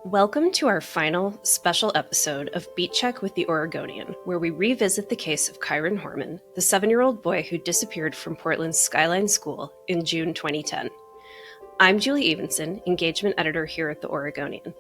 Welcome to our final special episode of Beat Check with the Oregonian, where we revisit the case of Kyron Horman, the 7-year-old boy who disappeared from Portland's Skyline School in June 2010. I'm Julie Evenson, engagement editor here at the Oregonian.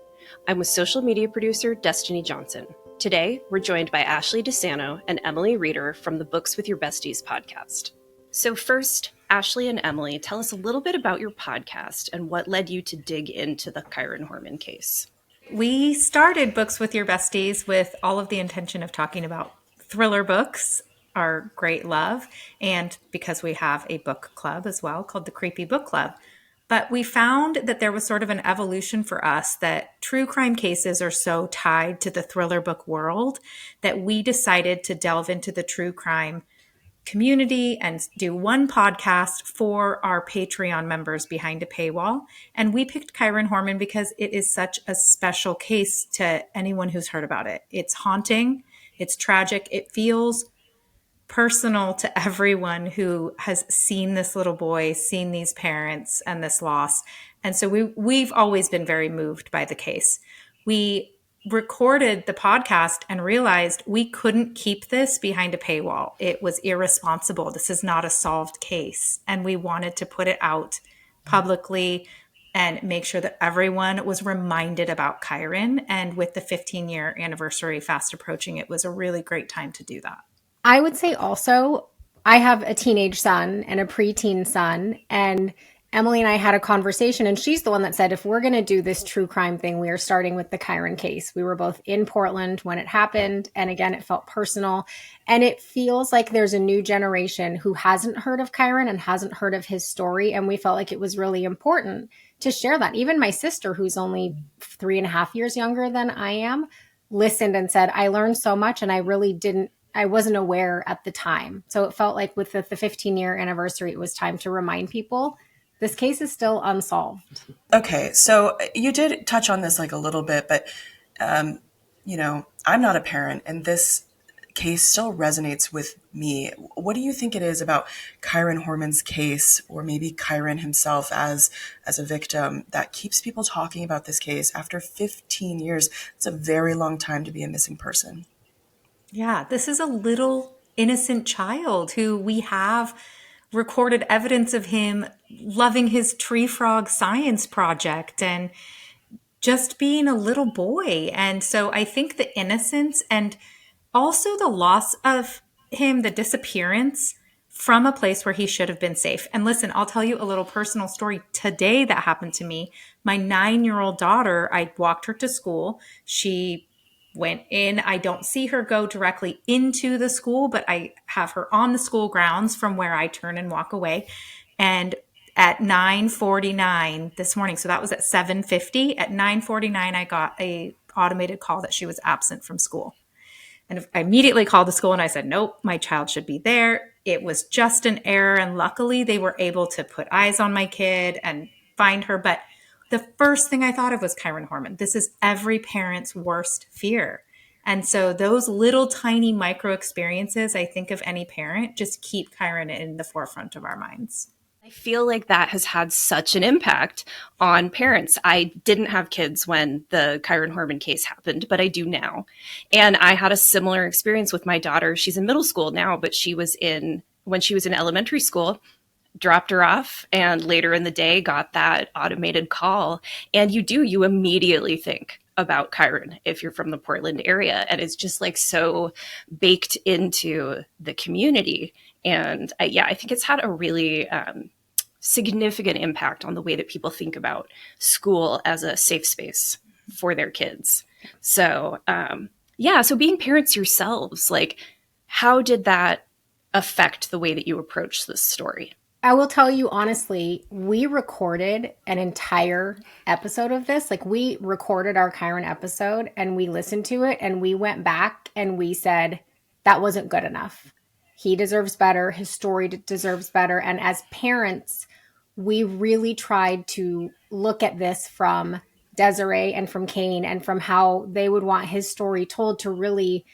I'm with social media producer Destiny Johnson. Today, we're joined by Ashley Desanno and Emily Reeder from the Books with Your Besties podcast. So first, Ashley and Emily, tell us a little bit about your podcast and what led you to dig into the Kyron Horman case. We started Books with Your Besties with all of the intention of talking about thriller books, our great love, and because we have a book club as well called the Creepy Book Club. But we found that there was sort of an evolution for us that true crime cases are so tied to the thriller book world that we decided to delve into the true crime community and do one podcast for our Patreon members behind a paywall. And we picked Kyron Horman because it is such a special case to anyone who's heard about it. It's haunting, it's tragic, it feels personal to everyone who has seen this little boy, seen these parents and this loss. And so we've always been very moved by the case. We recorded the podcast and realized we couldn't keep this behind a paywall. It was irresponsible. This is not a solved case. And we wanted to put it out publicly and make sure that everyone was reminded about Kyron. And with the 15-year anniversary fast approaching, it was a really great time to do that. I would say also, I have a teenage son and a preteen son, and Emily and I had a conversation, and she's the one that said, if we're going to do this true crime thing, we are starting with the Kyron case. We were both in Portland when it happened. And again, it felt personal. And it feels like there's a new generation who hasn't heard of Kyron and hasn't heard of his story. And we felt like it was really important to share that. Even my sister, who's only 3.5 years younger than I am, listened and said, I learned so much, and I wasn't aware at the time. So it felt like with the 15-year anniversary, it was time to remind people this case is still unsolved. Okay, so you did touch on this like a little bit, but, I'm not a parent, and this case still resonates with me. What do you think it is about Kyron Horman's case, or maybe Kyron himself as a victim, that keeps people talking about this case after 15 years? It's a very long time to be a missing person. Yeah, this is a little innocent child who we have recorded evidence of him loving his tree frog science project and just being a little boy. And so I think the innocence and also the loss of him, the disappearance from a place where he should have been safe. And listen, I'll tell you a little personal story today that happened to me. My 9-year-old daughter, I walked her to school. She went in. I don't see her go directly into the school, but I have her on the school grounds from where I turn and walk away. And at 9:49 this morning, so that was at 7:50, at 9:49, I got a automated call that she was absent from school. And I immediately called the school and I said, nope, my child should be there. It was just an error. And luckily they were able to put eyes on my kid and find her. But the first thing I thought of was Kyron Horman. This is every parent's worst fear. And so those little tiny micro experiences, I think of any parent, just keep Kyron in the forefront of our minds. I feel like that has had such an impact on parents. I didn't have kids when the Kyron Horman case happened, but I do now. And I had a similar experience with my daughter. She's in middle school now, but when she was in elementary school, dropped her off, and later in the day got that automated call. And you immediately think about Kyron if you're from the Portland area. And it's just like so baked into the community. And I think it's had a really significant impact on the way that people think about school as a safe space for their kids. So, so being parents yourselves, like, how did that affect the way that you approach this story? I will tell you honestly, we recorded an entire episode of this. Like, we recorded our Kyron episode and we listened to it and we went back and we said, that wasn't good enough. He deserves better. His story deserves better. And as parents, we really tried to look at this from Desiree and from Kane and from how they would want his story told to really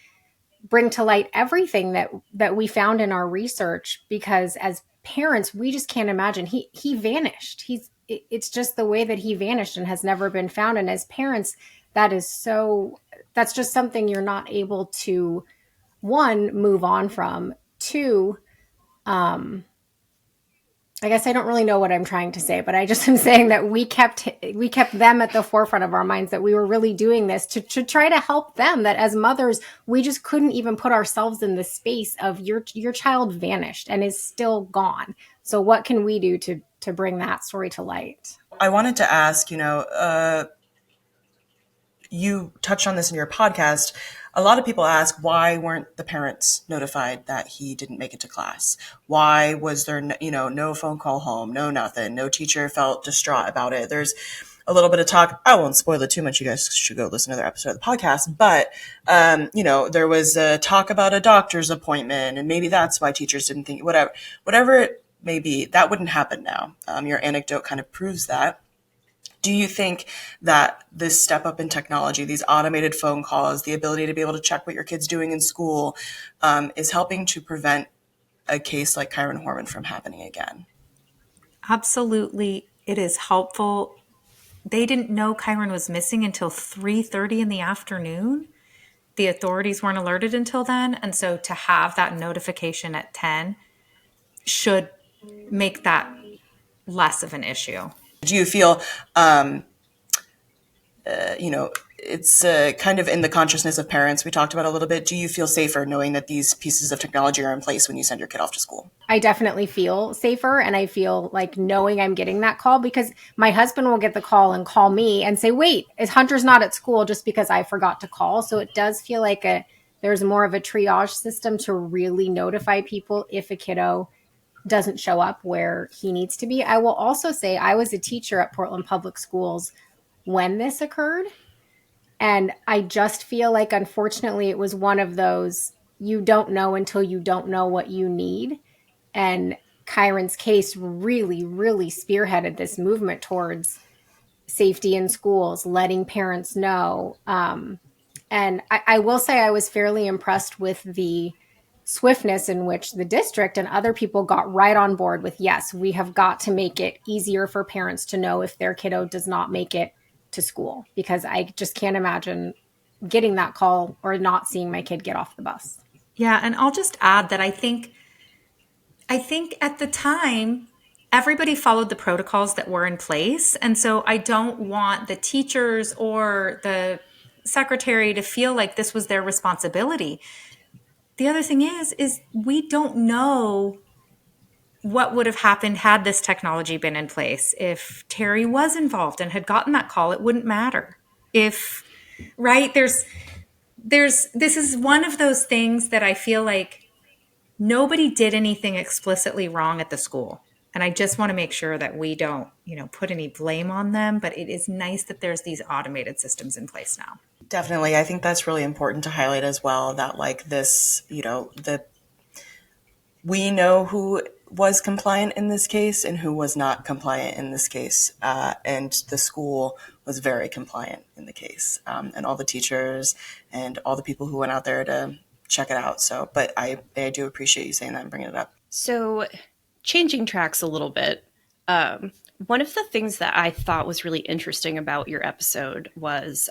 bring to light everything that we found in our research. Because as parents, we just can't imagine. He vanished. It's just the way that he vanished and has never been found. And as parents, that's just something you're not able to, one, move on from, two, I guess I don't really know what I'm trying to say, but I just am saying that we kept them at the forefront of our minds, that we were really doing this to try to help them, that as mothers, we just couldn't even put ourselves in the space of your child vanished and is still gone. So what can we do to bring that story to light? I wanted to ask, you touched on this in your podcast. A lot of people ask, why weren't the parents notified that he didn't make it to class? Why was there, no phone call home, no nothing, no teacher felt distraught about it? There's a little bit of talk. I won't spoil it too much. You guys should go listen to their episode of the podcast. But, there was a talk about a doctor's appointment, and maybe that's why teachers didn't think, whatever it may be, that wouldn't happen now. Your anecdote kind of proves that. Do you think that this step up in technology, these automated phone calls, the ability to be able to check what your kid's doing in school, is helping to prevent a case like Kyron Horman from happening again? Absolutely. It is helpful. They didn't know Kyron was missing until 3:30 in the afternoon. The authorities weren't alerted until then. And so to have that notification at 10 should make that less of an issue. Do you feel, it's kind of in the consciousness of parents we talked about a little bit. Do you feel safer knowing that these pieces of technology are in place when you send your kid off to school? I definitely feel safer, and I feel like knowing I'm getting that call, because my husband will get the call and call me and say, wait, is Hunter's not at school, just because I forgot to call. So it does feel like there's more of a triage system to really notify people if a kiddo doesn't show up where he needs to be. I will also say I was a teacher at Portland Public Schools when this occurred. And I just feel like, unfortunately, it was one of those, you don't know until you don't know what you need. And Kyron's case really, really spearheaded this movement towards safety in schools, letting parents know. And I will say I was fairly impressed with the swiftness in which the district and other people got right on board with, yes, we have got to make it easier for parents to know if their kiddo does not make it to school, because I just can't imagine getting that call or not seeing my kid get off the bus. Yeah, and I'll just add that I think at the time, everybody followed the protocols that were in place. And so I don't want the teachers or the secretary to feel like this was their responsibility. The other thing is we don't know what would have happened had this technology been in place. If Terry was involved and had gotten that call, it wouldn't matter. Right? This is one of those things that I feel like nobody did anything explicitly wrong at the school. And I just want to make sure that we don't, put any blame on them. But it is nice that there's these automated systems in place now. Definitely. I think that's really important to highlight as well, that we know who was compliant in this case and who was not compliant in this case. And the school was very compliant in the case, and all the teachers and all the people who went out there to check it out. So, but I do appreciate you saying that and bringing it up. So changing tracks a little bit, one of the things that I thought was really interesting about your episode was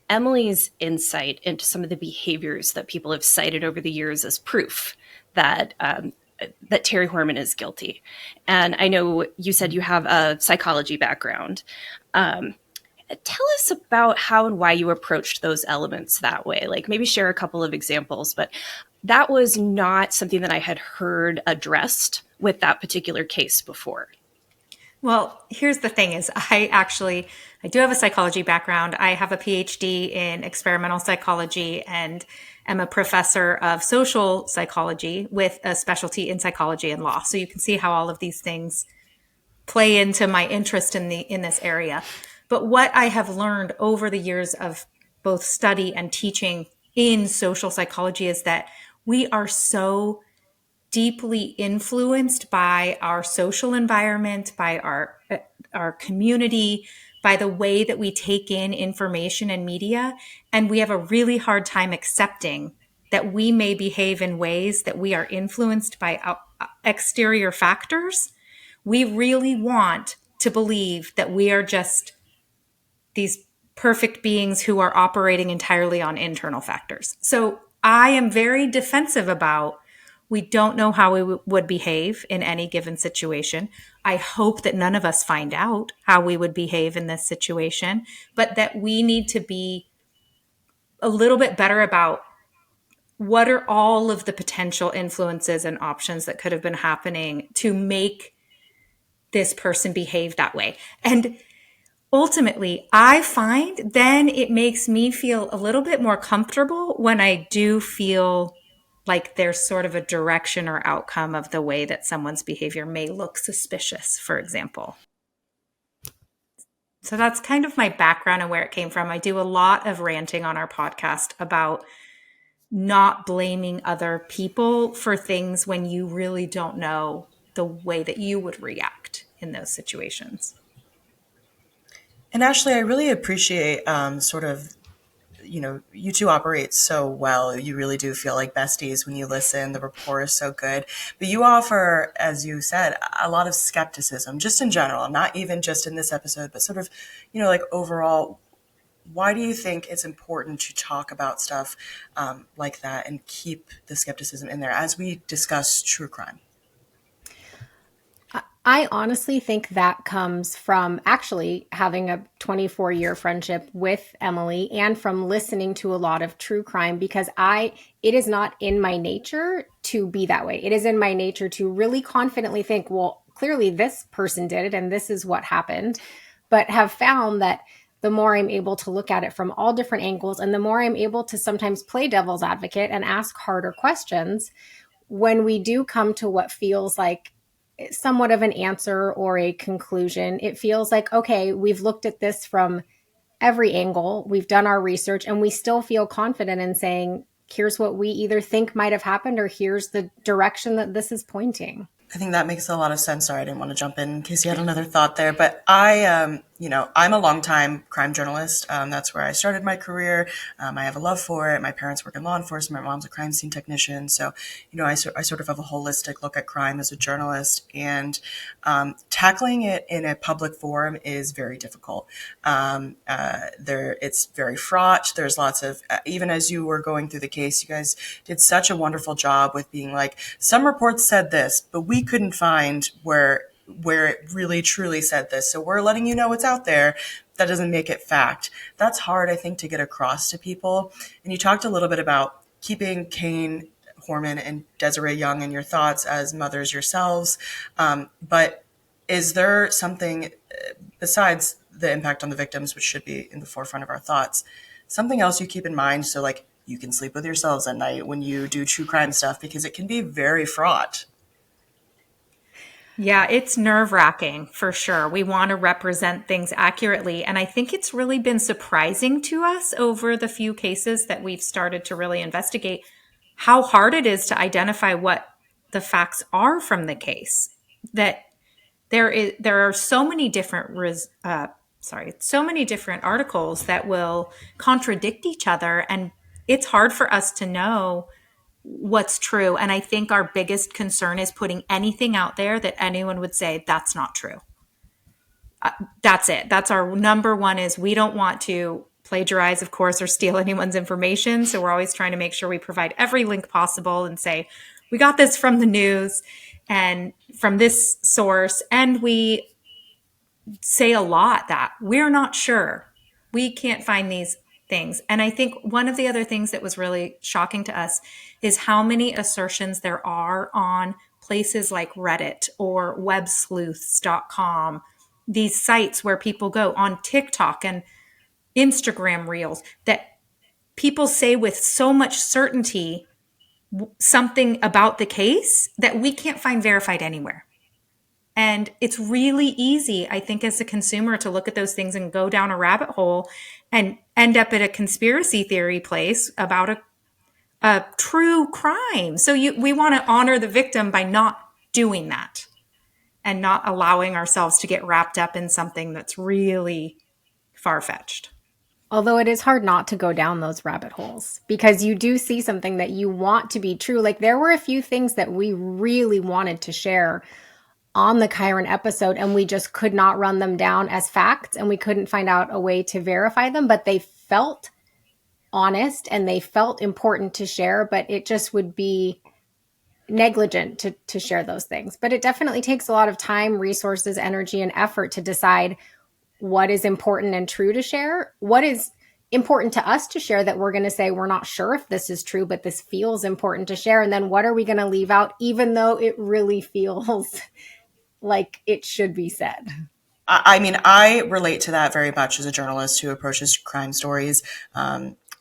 Emily's insight into some of the behaviors that people have cited over the years as proof that that Terry Horman is guilty. And I know you said you have a psychology background. Tell us about how and why you approached those elements that way. Like, maybe share a couple of examples, but that was not something that I had heard addressed with that particular case before. Well, here's the thing is I do have a psychology background. I have a PhD in experimental psychology and am a professor of social psychology with a specialty in psychology and law. So you can see how all of these things play into my interest in this area. But what I have learned over the years of both study and teaching in social psychology is that we are so deeply influenced by our social environment, by our community, by the way that we take in information and media. And we have a really hard time accepting that we may behave in ways that we are influenced by exterior factors. We really want to believe that we are just these perfect beings who are operating entirely on internal factors. So I am very defensive about, we don't know how we would behave in any given situation. I hope that none of us find out how we would behave in this situation, but that we need to be a little bit better about what are all of the potential influences and options that could have been happening to make this person behave that way. And ultimately, I find then it makes me feel a little bit more comfortable when I do feel like there's sort of a direction or outcome of the way that someone's behavior may look suspicious, for example. So that's kind of my background and where it came from. I do a lot of ranting on our podcast about not blaming other people for things when you really don't know the way that you would react in those situations. And Ashley, I really appreciate sort of, you two operate so well. You really do feel like besties when you listen. The rapport is so good. But you offer, as you said, a lot of skepticism, just in general, not even just in this episode, but sort of, like overall. Why do you think it's important to talk about stuff like that and keep the skepticism in there as we discuss true crime? I honestly think that comes from actually having a 24-year friendship with Emily and from listening to a lot of true crime, because it is not in my nature to be that way. It is in my nature to really confidently think, well, clearly this person did it and this is what happened, but have found that the more I'm able to look at it from all different angles and the more I'm able to sometimes play devil's advocate and ask harder questions, when we do come to what feels like somewhat of an answer or a conclusion, it feels like, okay, we've looked at this from every angle, we've done our research, and we still feel confident in saying, here's what we either think might have happened or here's the direction that this is pointing. I think that makes a lot of sense. Sorry, I didn't want to jump in case you had another thought there. But I'm a longtime crime journalist. That's where I started my career. I have a love for it. My parents work in law enforcement. My mom's a crime scene technician. So, I sort of have a holistic look at crime as a journalist. And tackling it in a public forum is very difficult. It's very fraught. There's lots of, even as you were going through the case, you guys did such a wonderful job with being like, some reports said this, but we couldn't find where it really truly said this. So we're letting you know what's out there. That doesn't make it fact. That's hard, I think, to get across to people. And you talked a little bit about keeping Kyron Horman and Desiree Young in your thoughts as mothers yourselves. But is there something besides the impact on the victims, which should be in the forefront of our thoughts, something else you keep in mind so like you can sleep with yourselves at night when you do true crime stuff, because it can be very fraught? Yeah, it's nerve-wracking for sure. We want to represent things accurately. And I think it's really been surprising to us over the few cases that we've started to really investigate how hard it is to identify what the facts are from the case. That there are so many different so many different articles that will contradict each other, and it's hard for us to know what's true. And I think our biggest concern is putting anything out there that anyone would say that's not true. That's it. That's our number one, is we don't want to plagiarize, of course, or steal anyone's information. So we're always trying to make sure we provide every link possible and say, we got this from the news and from this source. And we say a lot that we're not sure. We can't find these things. And I think one of the other things that was really shocking to us is how many assertions there are on places like Reddit or websleuths.com, these sites where people go, on TikTok and Instagram reels, that people say with so much certainty something about the case that we can't find verified anywhere. And it's really easy, I think, as a consumer to look at those things and go down a rabbit hole and end up at a conspiracy theory place about a true crime. So we want to honor the victim by not doing that and not allowing ourselves to get wrapped up in something that's really far-fetched. Although it is hard not to go down those rabbit holes because you do see something that you want to be true. Like there were a few things that we really wanted to share on the Kyron episode, and we just could not run them down as facts, and we couldn't find out a way to verify them, but they felt honest and they felt important to share, but it just would be negligent to share those things. But it definitely takes a lot of time, resources, energy, and effort to decide what is important and true to share, what is important to us to share that we're going to say we're not sure if this is true, but this feels important to share, and then what are we going to leave out even though it really feels like it should be said. I mean, I relate to that very much as a journalist who approaches crime stories.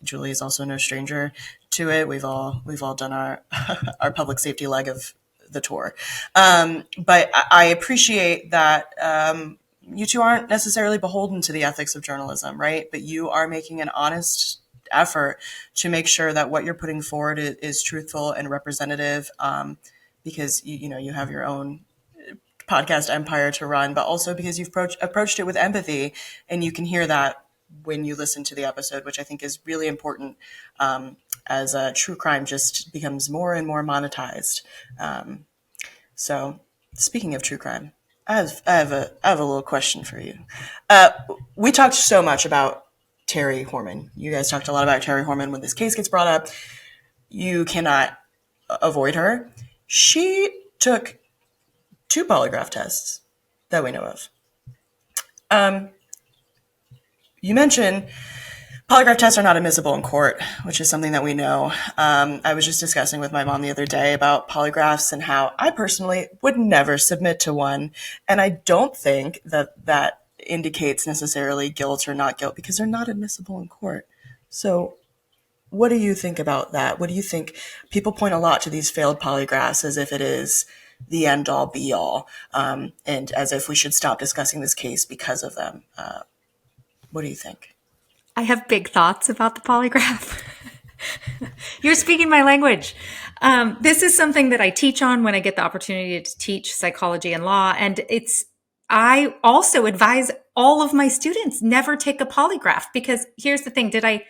Julie is also no stranger to it. We've all done our our public safety leg of the tour. But I appreciate that you two aren't necessarily beholden to the ethics of journalism, right? But you are making an honest effort to make sure that what you're putting forward is truthful and representative, because you have your own podcast empire to run, but also because you've approached it with empathy, and you can hear that when you listen to the episode, which I think is really important as true crime just becomes more and more monetized. So speaking of true crime, I have a little question for you. We talked so much about Terry Horman. You guys talked a lot about Terry Horman when this case gets brought up. You cannot avoid her. She took 2 polygraph tests that we know of. You mentioned polygraph tests are not admissible in court, which is something that we know. I was just discussing with my mom the other day about polygraphs and how I personally would never submit to one. And I don't think that indicates necessarily guilt or not guilt because they're not admissible in court. So what do you think about that? What do you think? People point a lot to these failed polygraphs as if it is the end all be all, and as if we should stop discussing this case because of them. What do you think? I have big thoughts about the polygraph. You're speaking my language. This is something that I teach on when I get the opportunity to teach psychology and law. And I also advise all of my students never take a polygraph, because here's the thing. Did I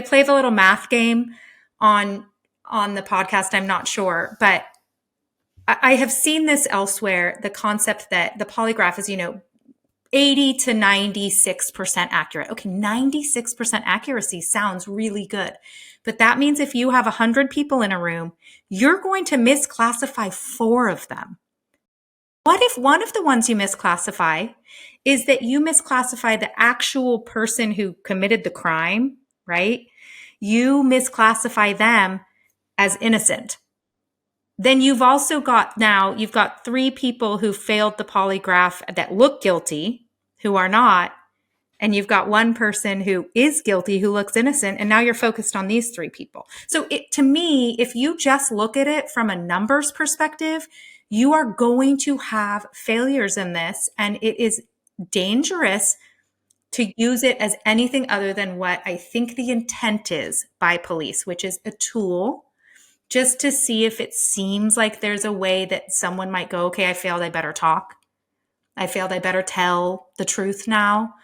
play the little math game on the podcast? I'm not sure, but I have seen this elsewhere, the concept that the polygraph is, 80 to 96% accurate. Okay, 96% accuracy sounds really good. But that means if you have 100 people in a room, you're going to misclassify 4 of them. What if one of the ones you misclassify is that you misclassify the actual person who committed the crime, right? You misclassify them as innocent. Then you've got 3 people who failed the polygraph that look guilty, who are not, and you've got 1 person who is guilty, who looks innocent, and now you're focused on these 3 people. So to me, if you just look at it from a numbers perspective, you are going to have failures in this, and it is dangerous to use it as anything other than what I think the intent is by police, which is a tool just to see if it seems like there's a way that someone might go, okay, I failed, I better talk. I failed, I better tell the truth now.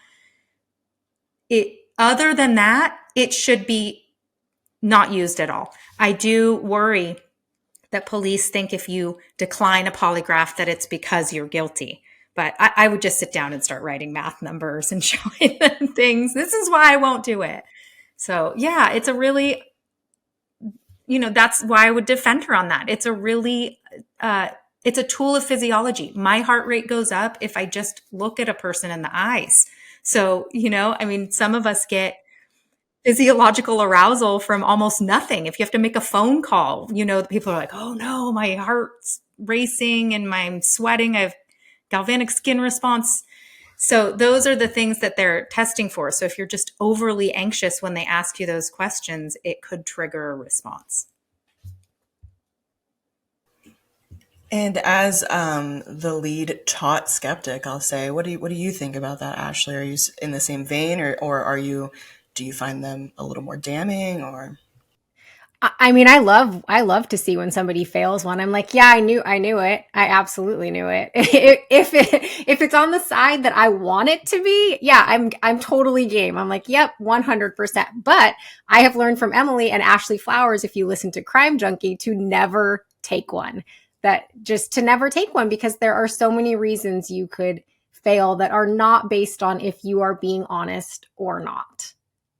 Other than that, it should be not used at all. I do worry that police think if you decline a polygraph that it's because you're guilty. But I would just sit down and start writing math numbers and showing them things. This is why I won't do it. So yeah, it's a really... that's why I would defend her on that. It's a really, it's a tool of physiology. My heart rate goes up if I just look at a person in the eyes. So, some of us get physiological arousal from almost nothing. If you have to make a phone call, people are like, oh no, my heart's racing and I'm sweating. I have galvanic skin response. So those are the things that they're testing for. So if you're just overly anxious when they ask you those questions, it could trigger a response. And as the lead taught skeptic, I'll say, what do you think about that, Ashley? Are you in the same vein, or do you find them a little more damning, or? I mean, I love to see when somebody fails one. I'm like, yeah, I knew it. I absolutely knew it. If it's on the side that I want it to be, yeah, I'm totally game. I'm like, yep, 100%. But I have learned from Emily and Ashley Flowers, if you listen to Crime Junkie, to never take one. that just to never take one, because there are so many reasons you could fail that are not based on if you are being honest or not.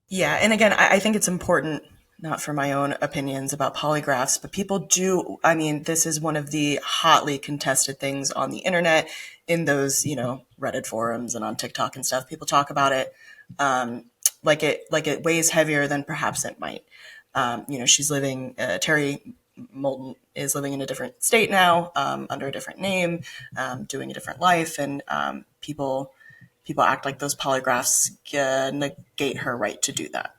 Yeah. And again, I think it's important, not for my own opinions about polygraphs, but people do. I mean, this is one of the hotly contested things on the internet, in those, Reddit forums and on TikTok and stuff. People talk about it like it weighs heavier than perhaps it might. She's living, Terry Moulton is living in a different state now, under a different name, doing a different life. And people act like those polygraphs negate her right to do that.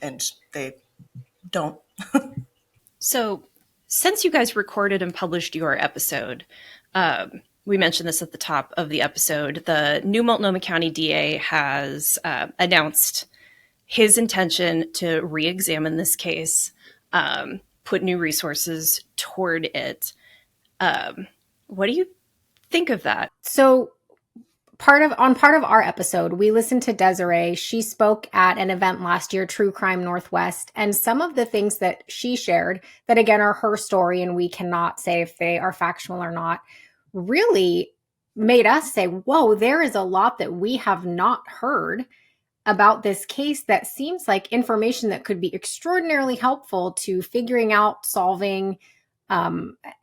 And they don't. So, since you guys recorded and published your episode, we mentioned this at the top of the episode, the new Multnomah County DA has announced his intention to re-examine this case, put new resources toward it. What do you think of that? So part of our episode, we listened to Desiree. She spoke at an event last year, True Crime Northwest, and some of the things that she shared that, again, are her story, and we cannot say if they are factual or not, really made us say, whoa, there is a lot that we have not heard about this case that seems like information that could be extraordinarily helpful to figuring out, solving,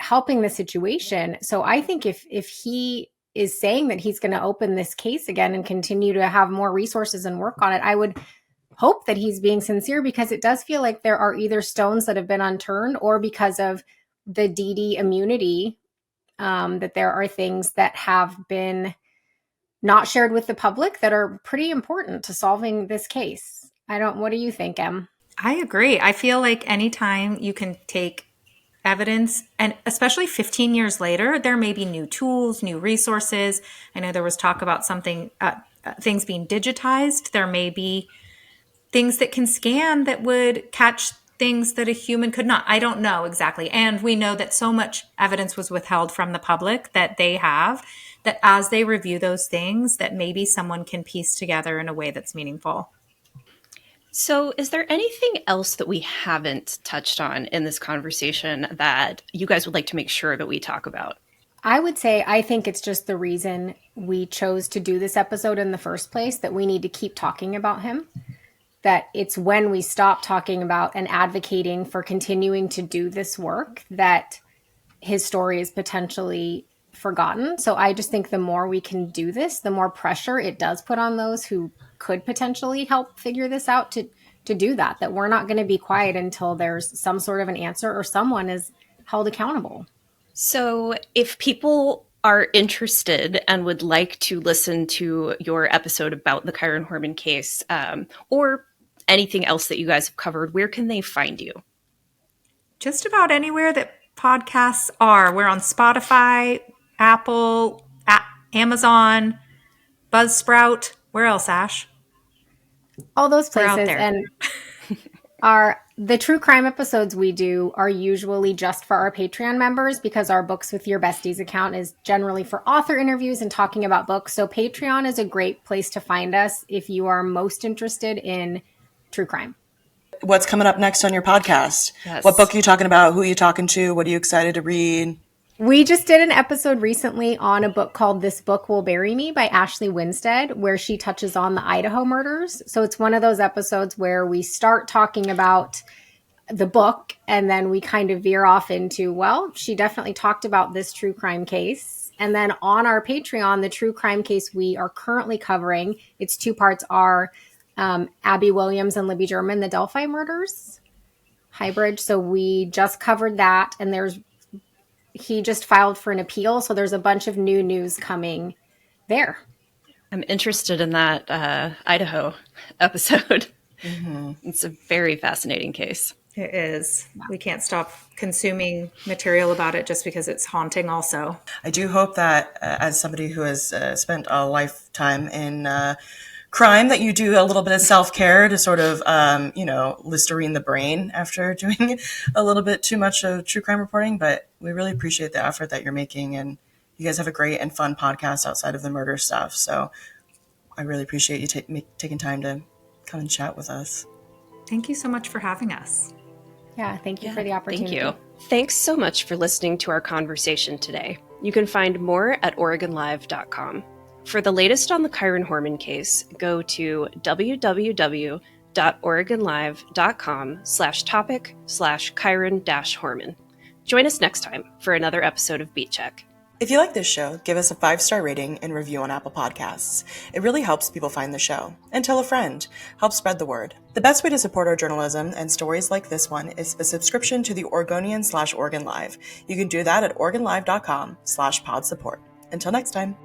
helping the situation. So I think if he is saying that he's going to open this case again and continue to have more resources and work on it, I would hope that he's being sincere, because it does feel like there are either stones that have been unturned, or because of the DD immunity, that there are things that have been not shared with the public that are pretty important to solving this case. What do you think, Em? I agree. I feel like anytime you can take evidence, and especially 15 years later, there may be new tools, new resources. I know there was talk about things being digitized. There may be things that can scan that would catch things that a human could not. I don't know exactly. And we know that so much evidence was withheld from the public that as they review those things, that maybe someone can piece together in a way that's meaningful. So, is there anything else that we haven't touched on in this conversation that you guys would like to make sure that we talk about? I would say I think it's just the reason we chose to do this episode in the first place, that we need to keep talking about him. That it's when we stop talking about and advocating for continuing to do this work that his story is potentially forgotten. So I just think the more we can do this, the more pressure it does put on those who could potentially help figure this out to do that we're not going to be quiet until there's some sort of an answer or someone is held accountable. So if people are interested and would like to listen to your episode about the Kyron Horman case, or anything else that you guys have covered, where can they find you? Just about anywhere that podcasts are. We're on Spotify, Apple, Amazon, Buzzsprout. Where else, Ash? All those We're out places. there. And the true crime episodes we do are usually just for our Patreon members, because our Books with Your Besties account is generally for author interviews and talking about books. So Patreon is a great place to find us if you are most interested in true crime. What's coming up next on your podcast? Yes. What book are you talking about? Who are you talking to? What are you excited to read? We just did an episode recently on a book called This Book Will Bury Me by Ashley Winstead, where she touches on the Idaho murders. So it's one of those episodes where we start talking about the book and then we kind of veer off into, well, she definitely talked about this true crime case. And then on our Patreon, the true crime case we are currently covering, its two parts are Abby Williams and Libby German, the Delphi murders hybrid. So we just covered that, and he just filed for an appeal. So there's a bunch of new news coming there. I'm interested in that Idaho episode. Mm-hmm. It's a very fascinating case. It is. We can't stop consuming material about it just because it's haunting also. I do hope that as somebody who has spent a lifetime in crime, that you do a little bit of self-care to sort of, Listerine the brain after doing a little bit too much of true crime reporting. But we really appreciate the effort that you're making. And you guys have a great and fun podcast outside of the murder stuff. So I really appreciate you taking time to come and chat with us. Thank you so much for having us. Yeah, thank you for the opportunity. Thank you. Thanks so much for listening to our conversation today. You can find more at OregonLive.com. For the latest on the Kyron Horman case, go to www.OregonLive.com/topic/Kyron-Horman. Join us next time for another episode of Beat Check. If you like this show, give us a 5-star rating and review on Apple Podcasts. It really helps people find the show. And tell a friend. Help spread the word. The best way to support our journalism and stories like this one is a subscription to the Oregonian/Oregon Live. You can do that at OregonLive.com/pod support. Until next time.